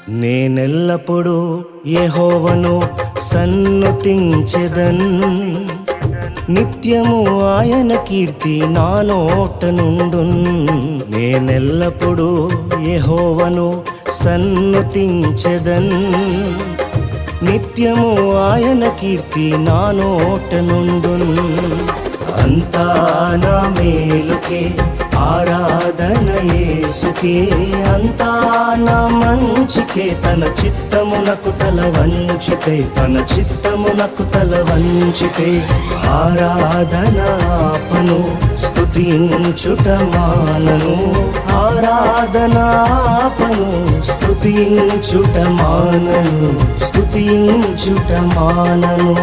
నేనెల్లప్పుడూ యెహోవాను సన్నుతించెదన్, నిత్యము ఆయన కీర్తి నా నోట నుండున్. నేనెల్లప్పుడూ యెహోవాను సన్నుతించెదన్, నిత్యము ఆయన కీర్తి నా నోట నుండున్. అంతా నా మేలుకే ఆరాధన యేసుకే, అంతా నా మంచికే. తన చిత్తమునకు తల వంచితే, తన చిత్తమునకు తల వంచితే ఆరాధన ఆపను, స్తుతించుట మానను. ఆరాధన ఆపను, స్తుతించుట మానను, స్తుతించుట మానను.